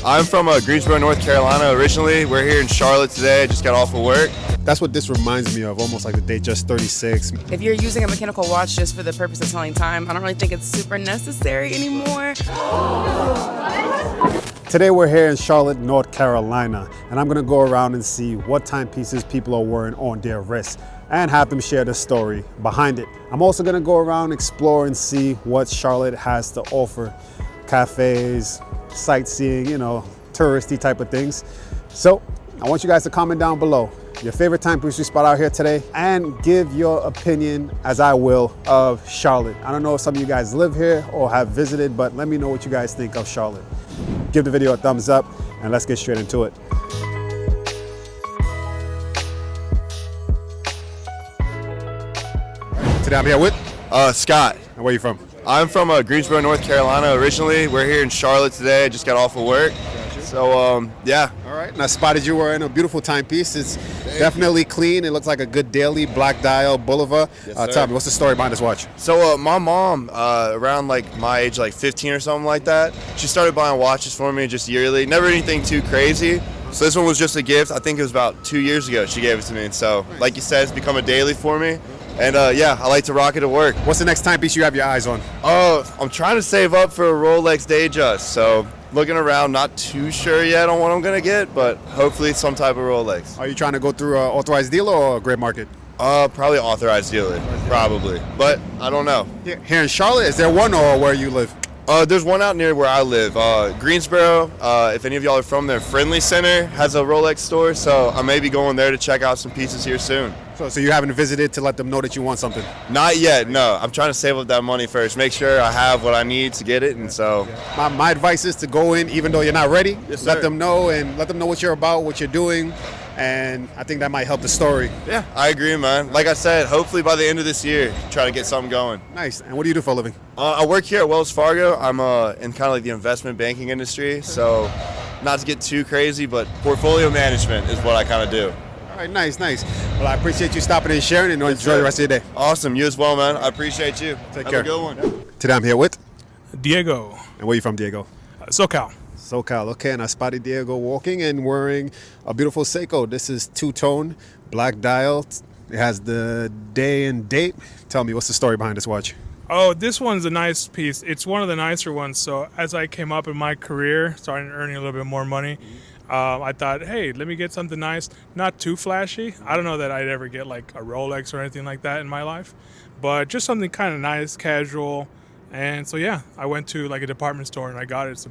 I'm from Greensboro, North Carolina originally. We're here in Charlotte today. Just got off of work. That's what this reminds me of, almost like the date just 36. If you're using a mechanical watch just for the purpose of telling time, I don't really think it's super necessary anymore. Today we're here in Charlotte, North Carolina, and I'm gonna go around and see what timepieces people are wearing on their wrists and have them share the story behind it. I'm also gonna go around, explore, and see what Charlotte has to offer. Cafes, sightseeing, touristy type of things. So I want you guys to comment down below your favorite timepiece spot out here today and give your opinion, as I will, of Charlotte. I don't know if some of you guys live here or have visited, but let me know what you guys think of Charlotte. Give the video a thumbs up and let's get straight into it. Today I'm here with Scott. And where are you from? I'm from Greensboro, North Carolina originally. We're here in Charlotte today. Just got off of work. So, yeah. All right, and I spotted you wearing a beautiful timepiece. It's definitely clean. It looks like a good daily black dial Bolivar. Tell me, what's the story behind this watch? So, my mom, around like my age, like 15 or something like that, she started buying watches for me just yearly. Never anything too crazy. So this one was just a gift. I think it was about 2 years ago she gave it to me. And so, like you said, it's become a daily for me. And yeah, I like to rock it at work. What's the next timepiece you have your eyes on? Oh, I'm trying to save up for a Rolex Datejust. So looking around, not too sure yet on what I'm gonna get, but hopefully some type of Rolex. Are you trying to go through an authorized dealer or a gray market? Probably authorized dealer, probably, but I don't know. Here in Charlotte, is there one or where you live? There's one out near where I live, Greensboro. If any of y'all are from there, Friendly Center has a Rolex store, so I may be going there to check out some pieces here soon. So you haven't visited to let them know that you want something? Not yet, no. I'm trying to save up that money first, make sure I have what I need to get it, and so. My advice is to go in even though you're not ready. Yes, let sir. them know and let them know what you're about, what you're doing, and I think that might help the story. Yeah, I agree, man. Like I said, hopefully by the end of this year, try to get something going. Nice. And what do you do for a living? I work here at Wells Fargo. I'm in kind of like the investment banking industry, so not to get too crazy, but portfolio management is what I kind of do. All right, nice. Well, I appreciate you stopping and sharing, and enjoy the rest of your day. Awesome. You as well, man. I appreciate you. Take Have care. a good one. Today I'm here with Diego. And where you from, Diego? SoCal. SoCal. Okay, and I spotted Diego walking and wearing a beautiful Seiko. This is two-tone, black dial. It has the day and date. Tell me, what's the story behind this watch? Oh, this one's a nice piece. It's one of the nicer ones. So as I came up in my career, starting earning a little bit more money, I thought, hey, let me get something nice, not too flashy. I don't know that I'd ever get like a Rolex or anything like that in my life, but just something kind of nice, casual. And so, yeah, I went to like a department store and I got it.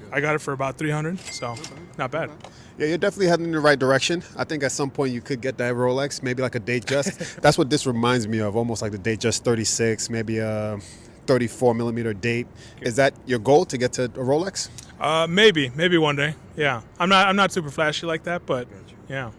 I got it for about $300, so not bad. Yeah, you're definitely heading in the right direction. I think at some point you could get that Rolex, maybe like a Datejust. That's what this reminds me of, almost like the Datejust 36, maybe a 34 millimeter date. Is that your goal, to get to a Rolex? Maybe one day. Yeah, I'm not super flashy like that, but yeah.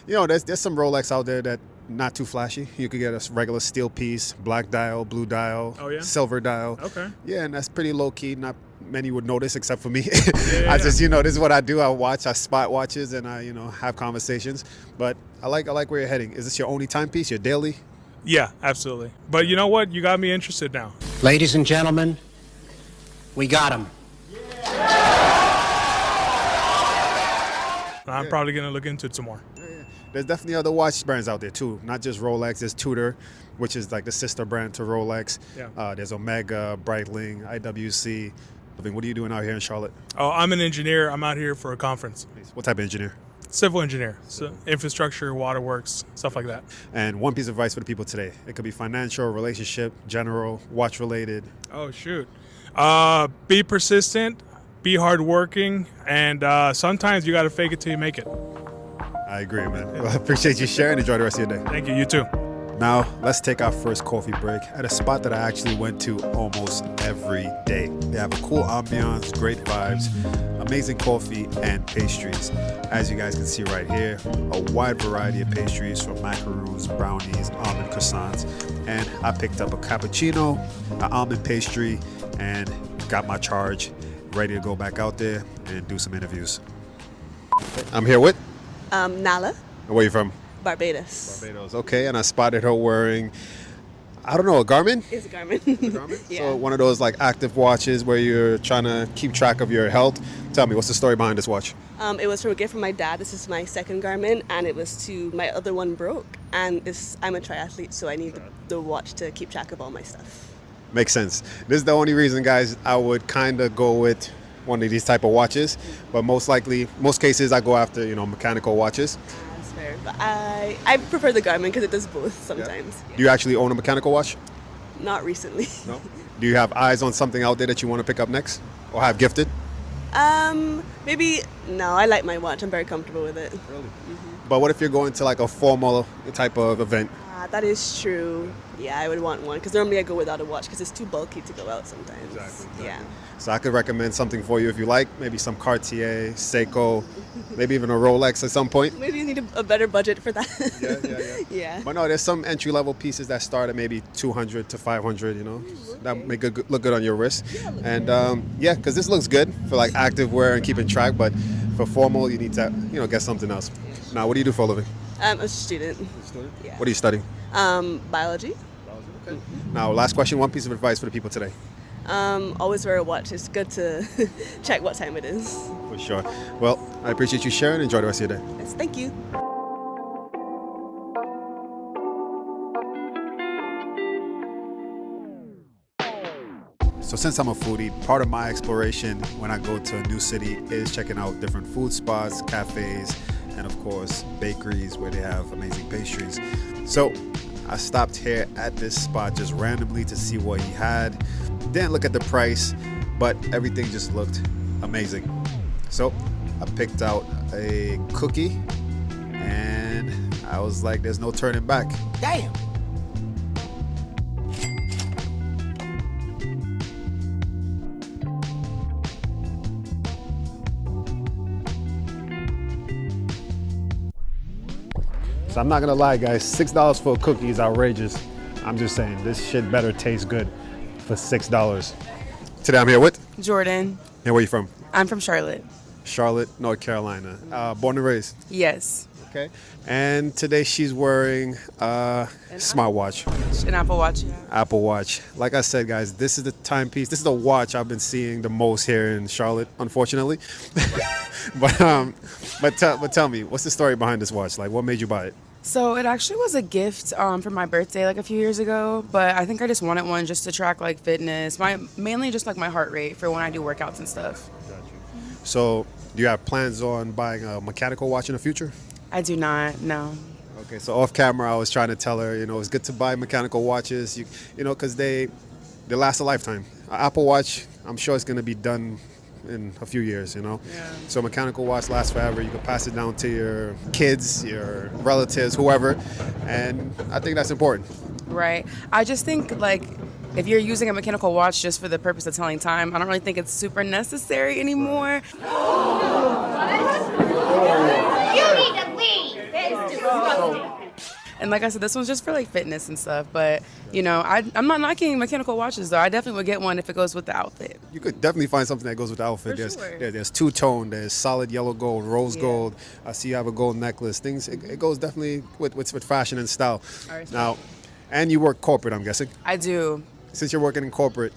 There's some Rolex out there that not too flashy. You could get a regular steel piece, black dial, blue dial, silver dial. Okay. Yeah, and that's pretty low key. Not many would notice except for me. Yeah. I just, this is what I do. I spot watches and I, have conversations. But I like where you're heading. Is this your only timepiece, your daily? Yeah, absolutely. But you know what? You got me interested now. Ladies and gentlemen, we got him. I'm probably going to look into it some more. Yeah. There's definitely other watch brands out there too, not just Rolex. There's Tudor, which is like the sister brand to Rolex. Yeah. There's Omega, Breitling, IWC. What are you doing out here in Charlotte? Oh, I'm an engineer. I'm out here for a conference. What type of engineer? Civil engineer. So infrastructure, waterworks, stuff like that. And one piece of advice for the people today. It could be financial, relationship, general, watch related. Oh, shoot. Be persistent, be hardworking, and sometimes you got to fake it till you make it. I agree, man. Well, I appreciate you sharing. Enjoy the rest of your day. Thank you. You too. Now, let's take our first coffee break at a spot that I actually went to almost every day. They have a cool ambiance, great vibes, amazing coffee, and pastries. As you guys can see right here, a wide variety of pastries from macaroons, brownies, almond croissants. And I picked up a cappuccino, an almond pastry, and got my charge, ready to go back out there and do some interviews. I'm here with Nala, Where are you from? Barbados. Barbados. Okay, and I spotted her wearing I don't know, a Garmin? It's a Garmin. Garmin? Yeah. So one of those like active watches where you're trying to keep track of your health. Tell me, what's the story behind this watch? It was from a gift from my dad. This is my second Garmin, and it was to my other one broke. And I'm a triathlete, so I need the watch to keep track of all my stuff. Makes sense. This is the only reason, guys, I would kind of go with one of these type of watches. But most cases, I go after, mechanical watches. That's fair. But I prefer the Garmin because it does both sometimes. Do you actually own a mechanical watch? Not recently. No. Do you have eyes on something out there that you want to pick up next or have gifted? Maybe, no, I like my watch. I'm very comfortable with it. Really? But what if you're going to like a formal type of event? That is true. Yeah, I would want one because normally I go without a watch because it's too bulky to go out sometimes. Exactly. Yeah. So I could recommend something for you if you like. Maybe some Cartier, Seiko, maybe even a Rolex at some point. Maybe you need a better budget for that. Yeah. Yeah. But no, there's some entry-level pieces that start at maybe 200 to 500, that make it look good on your wrist. And because this looks good for like active wear and keeping track, but for formal, you need to, get something else. Now, what do you do for a living? I'm a student. Yeah. What are you studying? Biology. Okay. Now, last question, one piece of advice for the people today. Always wear a watch. It's good to check what time it is. For sure. Well, I appreciate you sharing. Enjoy the rest of your day. Yes, thank you. So since I'm a foodie, part of my exploration when I go to a new city is checking out different food spots, cafes, and of course, bakeries where they have amazing pastries. So I stopped here at this spot just randomly to see what he had. Didn't look at the price, but everything just looked amazing. So I picked out a cookie and I was like, there's no turning back. Damn. So I'm not gonna lie, guys, $6 for a cookie is outrageous. I'm just saying, this shit better taste good for $6. Today I'm here with? Jordan. And where you from? I'm from Charlotte. Charlotte, North Carolina. Born and raised? Yes. Okay. And today she's wearing a smartwatch. An Apple Watch. Yeah. Apple Watch. Like I said, guys, this is the timepiece. This is the watch I've been seeing the most here in Charlotte, unfortunately. but tell me, what's the story behind this watch? Like, what made you buy it? So it actually was a gift for my birthday like a few years ago, but I think I just wanted one just to track like fitness, mainly just like my heart rate for when I do workouts and stuff. So do you have plans on buying a mechanical watch in the future? I do not, no. Okay, so off camera, I was trying to tell her, it's good to buy mechanical watches, because they last a lifetime. An Apple Watch, I'm sure it's going to be done in a few years, Yeah. So mechanical watch lasts forever. You can pass it down to your kids, your relatives, whoever, and I think that's important. Right. I just think like if you're using a mechanical watch just for the purpose of telling time, I don't really think it's super necessary anymore. You need to leave. That is disgusting. And like I said, this one's just for like fitness and stuff. But I'm not knocking mechanical watches though. I definitely would get one if it goes with the outfit. You could definitely find something that goes with the outfit. For sure. There's two-tone, there's solid yellow gold, rose gold. I see you have a gold necklace. It goes definitely with fashion and style. Now, and you work corporate, I'm guessing. I do. Since you're working in corporate,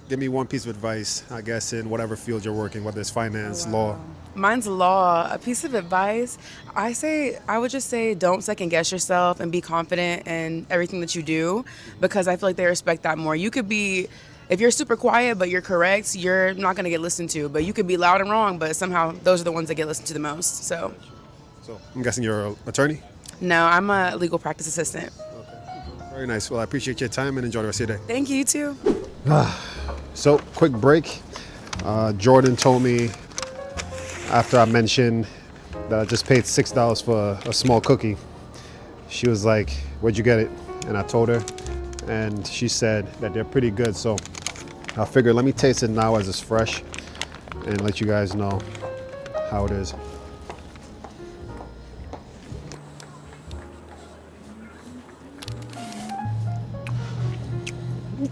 give me one piece of advice, I guess, in whatever field you're working, whether it's finance, law. Mine's law. A piece of advice, I would just say don't second guess yourself and be confident in everything that you do, because I feel like they respect that more. You could be, if you're super quiet but you're correct, you're not going to get listened to. But you could be loud and wrong, but somehow those are the ones that get listened to the most. So I'm guessing you're an attorney? No, I'm a legal practice assistant. Very nice. Well, I appreciate your time and enjoy the rest of your day. Thank you, you too. So, quick break. Jordan told me after I mentioned that I just paid $6 for a small cookie. She was like, where'd you get it? And I told her, and she said that they're pretty good. So I figured let me taste it now as it's fresh and let you guys know how it is.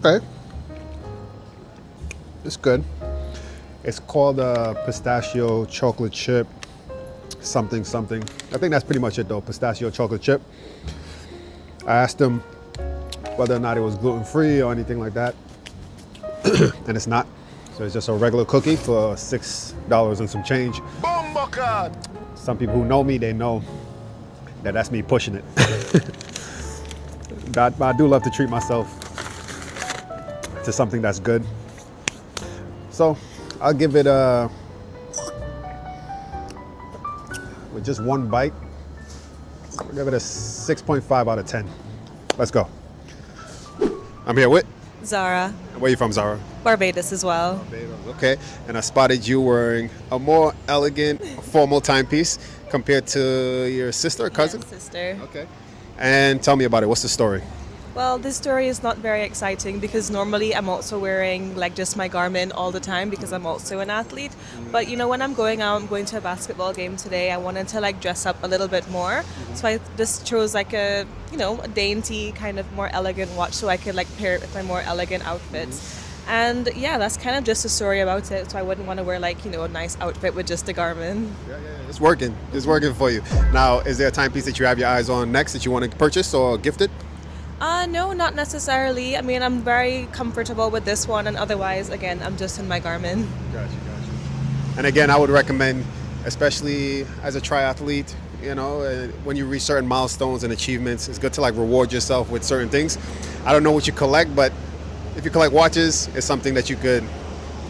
Okay. It's good. It's called pistachio chocolate chip something. I think that's pretty much it though, pistachio chocolate chip. I asked them whether or not it was gluten-free or anything like that. And it's not. So it's just a regular cookie for $6 and some change. Some people who know me, they know that that's me pushing it. But I do love to treat myself to something that's good. So I'll give it with just one bite, I'll give it a 6.5 out of 10. Let's go. I'm here with Zara. Where are you from, Zara? Barbados as well. Barbados, okay. And I spotted you wearing a more elegant, formal timepiece compared to your sister or cousin? Yes, sister. Okay. And tell me about it. What's the story? Well, this story is not very exciting because normally I'm also wearing like just my garment all the time because I'm also an athlete. But you know, when I'm going out, I'm going to a basketball game today, I wanted to like dress up a little bit more. So I just chose like a, you know, a dainty kind of more elegant watch so I could like pair it with my more elegant outfits. And yeah, that's kind of just a story about it. So I wouldn't want to wear like, you know, a nice outfit with just a garment. Yeah, it's working. It's working for you. Now, is there a timepiece that you have your eyes on next that you want to purchase or gift it? No, not necessarily. I mean, I'm very comfortable with this one, and otherwise, again, I'm just in my garment. Gotcha. And again, I would recommend, especially as a triathlete, you know, when you reach certain milestones and achievements, it's good to like reward yourself with certain things. I don't know what you collect, but if you collect watches, it's something that you could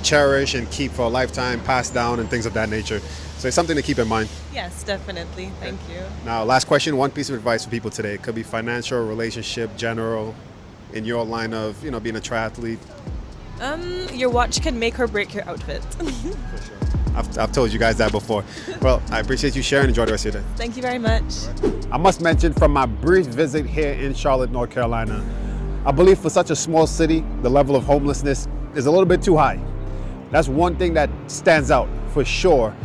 cherish and keep for a lifetime, pass down, and things of that nature. So it's something to keep in mind. Yes, definitely. Thank you. Now, last question, one piece of advice for people today. It could be financial, relationship, general, in your line of, you know, being a triathlete. Your watch can make or break your outfit. I've told you guys that before. Well, I appreciate you sharing. Enjoy the rest of your day. Thank you very much. I must mention from my brief visit here in Charlotte, North Carolina, I believe for such a small city, the level of homelessness is a little bit too high. That's one thing that stands out for sure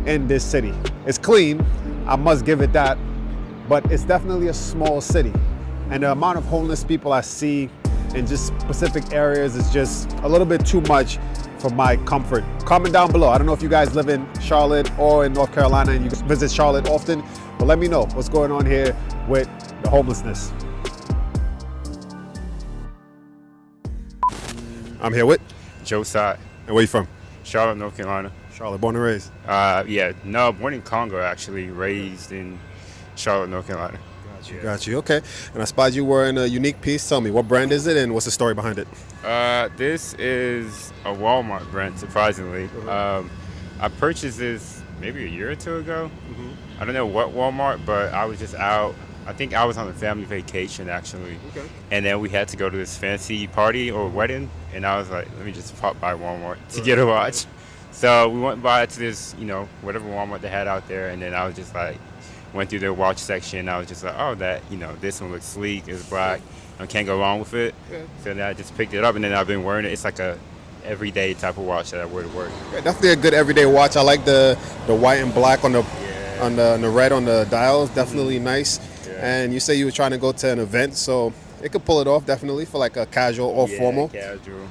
in this city. It's clean, I must give it that, but it's definitely a small city. And the amount of homeless people I see in just specific areas is just a little bit too much for my comfort. Comment down below. I don't know if you guys live in Charlotte or in North Carolina and you visit Charlotte often, but let me know what's going on here with the homelessness. I'm here with Josiah. And where you from? Charlotte, North Carolina. Charlotte, born and raised? Born in Congo, actually. Raised in Charlotte, North Carolina. Got you, okay. And I spotted you wearing a unique piece. Tell me, what brand is it and what's the story behind it? This is a Walmart brand, surprisingly. I purchased this maybe a year or two ago. I don't know what Walmart, but I was just out. I think I was on a family vacation, actually. Okay. And then we had to go to this fancy party or wedding, and I was like, let me just pop by Walmart to get a watch. So we went by to this, you know, whatever Walmart they had out there, and then I was just like, went through their watch section, and I was just like, oh, that, you know, this one looks sleek, it's black, I can't go wrong with it. Yeah. So then I just picked it up, and then I've been wearing it. It's like a everyday type of watch that I wear to work. Yeah, definitely a good everyday watch. I like the white and black on the red on the dials. Definitely nice. Yeah. And you say you were trying to go to an event, so it could pull it off definitely for like a casual or formal. Casual.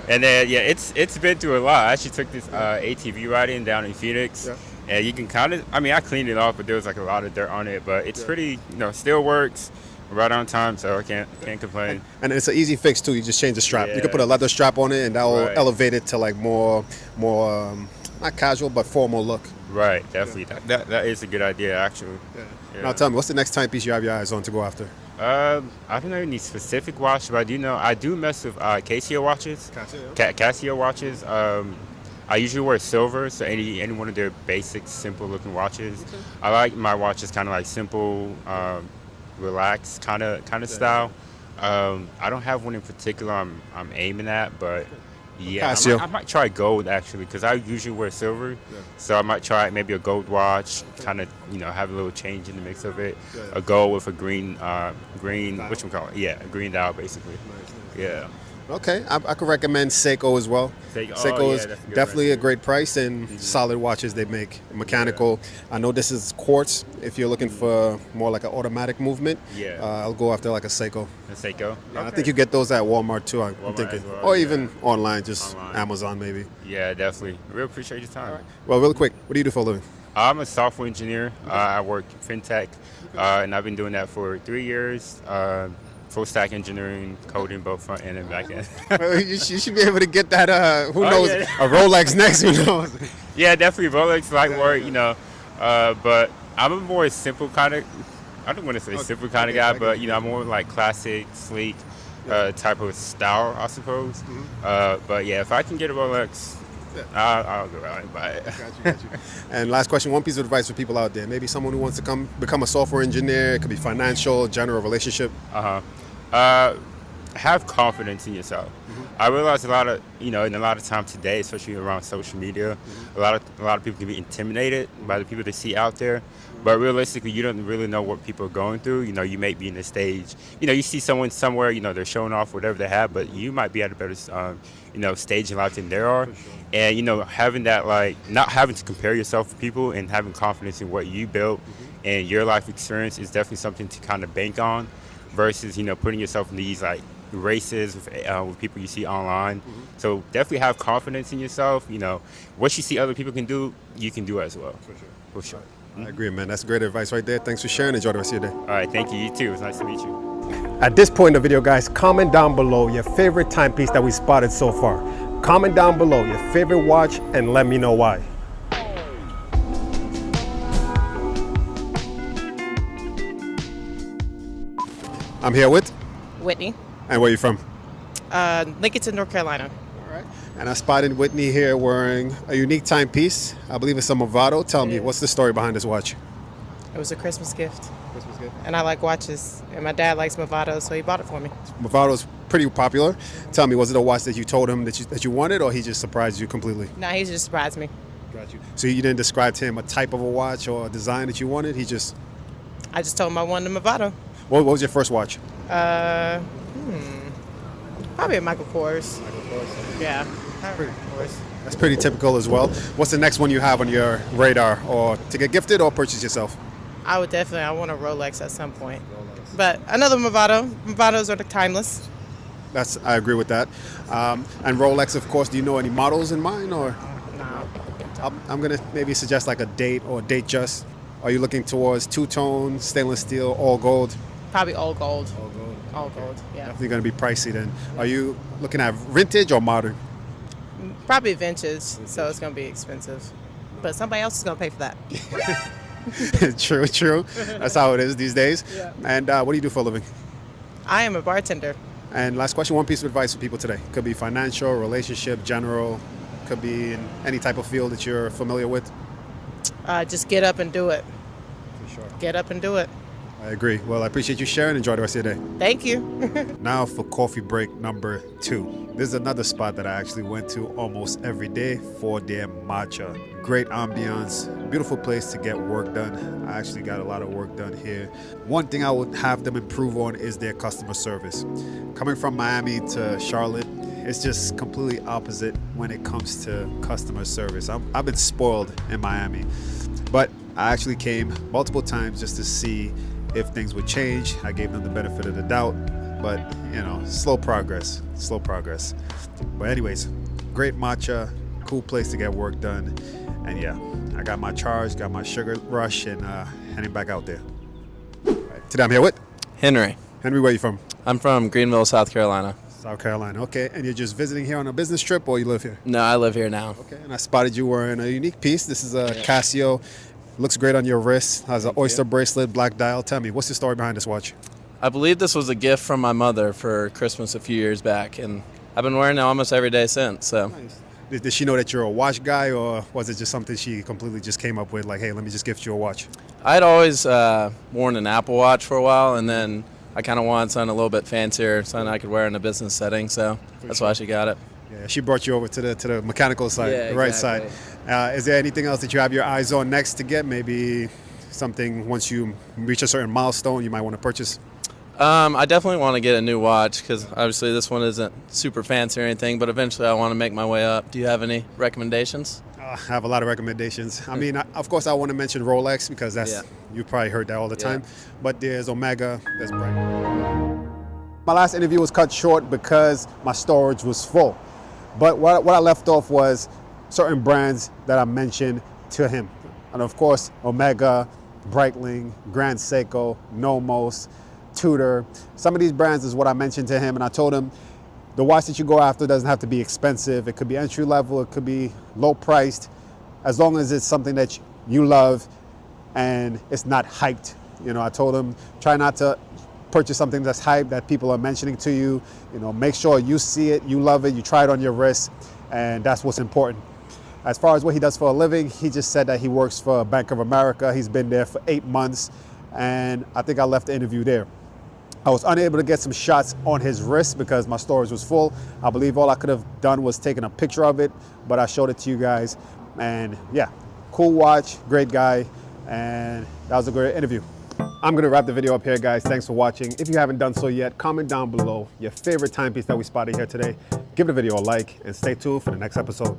And then it's been through a lot. I actually took this ATV riding down in Phoenix. Yeah. And you can kind of, I mean, I cleaned it off, but there was like a lot of dirt on it. But it's pretty, you know, still works, right on time, so I can't complain. And it's an easy fix too. You just change the strap. Yeah. You can put a leather strap on it, and that will elevate it to like more not casual but formal look. Right, definitely. Yeah. That is a good idea, actually. Yeah. Now tell me, what's the next timepiece you have your eyes on to go after? I don't know any specific watch, but I do mess with Casio watches. Casio watches. I usually wear silver, so any one of their basic, simple-looking watches. Okay. I like my watches kind of like simple, relaxed kind of style. I don't have one in particular I'm aiming at, but yeah, I might try gold actually, because I usually wear silver. Yeah. So I might try maybe a gold watch, kind of, you know, have a little change in the mix of it. Yeah. A gold with a green, what you call it? Yeah, a green dial basically. Nice. Yeah. Okay, I could recommend Seiko as well. Seiko is definitely a great price and solid watches they make. Mechanical. Yeah. I know this is quartz. If you're looking for more like an automatic movement, I'll go after like a Seiko. A Seiko? Yeah, okay. I think you get those at Walmart too, I'm thinking. Well, or even online, just Amazon maybe. Yeah, definitely. Really appreciate your time. Right. Well, real quick, what do you do for a living? I'm a software engineer. I work fintech, and I've been doing that for 3 years. full stack engineering, coding both front end and back end. Well, you should be able to get that. Who Oh, knows? yeah. A Rolex next. Who knows? Yeah, definitely Rolex light work, you know. But I'm a more simple kind of. I don't want to say simple kind of guy, but you know, I'm more like classic, sleek type of style, I suppose. But yeah, if I can get a Rolex, I'll go out and buy it. Got you. And last question, one piece of advice for people out there. Maybe someone who wants to become a software engineer. It could be financial, general, relationship. Have confidence in yourself. I realize in a lot of time today, especially around social media, a lot of people can be intimidated by the people they see out there. But realistically, you don't really know what people are going through. You know, you may be in the stage. You know, you see someone somewhere. You know, they're showing off whatever they have, but you might be at a better, stage in life than they are. And you know, having that not having to compare yourself to people and having confidence in what you built and your life experience is definitely something to kind of bank on, versus putting yourself in these races with people you see online. So definitely have confidence in yourself. You know, what you see other people can do, you can do as well. For sure. I agree, man. That's great advice right there. Thanks for sharing. Enjoy the rest of your day. All right, thank you. You too. It was nice to meet you. At this point in the video, guys, comment down below your favorite timepiece that we spotted so far. Comment down below your favorite watch and let me know why. I'm here with. Whitney. And where are you from? Lincoln, North Carolina. All right. And I spotted Whitney here wearing a unique timepiece. I believe it's a Movado. Tell me, what's the story behind this watch? It was a Christmas gift. And I like watches. And my dad likes Movado, so he bought it for me. Movado's pretty popular. Tell me, was it a watch that you told him that you wanted, or he just surprised you completely? No, he just surprised me. Got you. So you didn't describe to him a type of a watch or a design that you wanted? I just told him I wanted a Movado. What was your first watch? Probably a Michael Kors. Yeah. Michael Kors. That's pretty typical as well. What's the next one you have on your radar, or to get gifted or purchase yourself? I want a Rolex at some point. But another Movado. Movados are timeless. I agree with that. And Rolex, of course, do you know any models in mind, or? No. I'm going to maybe suggest like a date or date just. Are you looking towards two-tone, stainless steel, all gold? Probably all gold. All gold, yeah. Definitely going to be pricey then. Are you looking at vintage or modern? Probably vintage, so it's going to be expensive. But somebody else is going to pay for that. True. That's how it is these days. Yeah. And what do you do for a living? I am a bartender. And last question, one piece of advice for people today. Could be financial, relationship, general. Could be in any type of field that you're familiar with. Just get up and do it. For sure. Get up and do it. I agree. Well, I appreciate you sharing. Enjoy the rest of your day. Thank you. Now for coffee break number 2. This is another spot that I actually went to almost every day for their matcha. Great ambiance, beautiful place to get work done. I actually got a lot of work done here. One thing I would have them improve on is their customer service. Coming from Miami to Charlotte, it's just completely opposite when it comes to customer service. I've been spoiled in Miami, but I actually came multiple times just to see if things would change. I gave them the benefit of the doubt, but slow progress. But anyways, great matcha, cool place to get work done. And yeah, I got my charge, got my sugar rush, and heading back out there. All right, today I'm here with Henry. Henry, where are you from? I'm from Greenville, South Carolina. South Carolina, okay. And you're just visiting here on a business trip, or you live here? No, I live here now. Okay, and I spotted you wearing a unique piece. This is a Casio. Looks great on your wrist. Has an oyster bracelet, black dial. Tell me, what's the story behind this watch? I believe this was a gift from my mother for Christmas a few years back, and I've been wearing it almost every day since. So. Nice. Did she know that you're a watch guy, or was it just something she completely just came up with, like, hey, let me just gift you a watch? I'd always worn an Apple Watch for a while, and then I kind of wanted something a little bit fancier, something I could wear in a business setting, so that's why she got it. Yeah, she brought you over to the mechanical side, yeah, the right exactly. side. Is there anything else that you have your eyes on next to get? Maybe something once you reach a certain milestone you might want to purchase? I definitely want to get a new watch because obviously this one isn't super fancy or anything, but eventually I want to make my way up. Do you have any recommendations? I have a lot of recommendations. I mean, of course, I want to mention Rolex because you probably heard that all the time. But there's Omega, there's Bright. My last interview was cut short because my storage was full. But what I left off was certain brands that I mentioned to him. And of course, Omega, Breitling, Grand Seiko, Nomos, Tudor. Some of these brands is what I mentioned to him, and I told him the watch that you go after doesn't have to be expensive. It could be entry level, it could be low priced, as long as it's something that you love and it's not hyped. You know, I told him try not to purchase something that's hyped, that people are mentioning to you. You know, make sure you see it, you love it, you try it on your wrist, and that's what's important. As far as what he does for a living, he just said that he works for Bank of America. He's been there for 8 months, and I think I left the interview there. I was unable to get some shots on his wrist because my storage was full. I believe all I could have done was taken a picture of it, but I showed it to you guys. And yeah, cool watch, great guy, and that was a great interview. I'm gonna wrap the video up here, guys. Thanks for watching. If you haven't done so yet, comment down below your favorite timepiece that we spotted here today. Give the video a like and stay tuned for the next episode.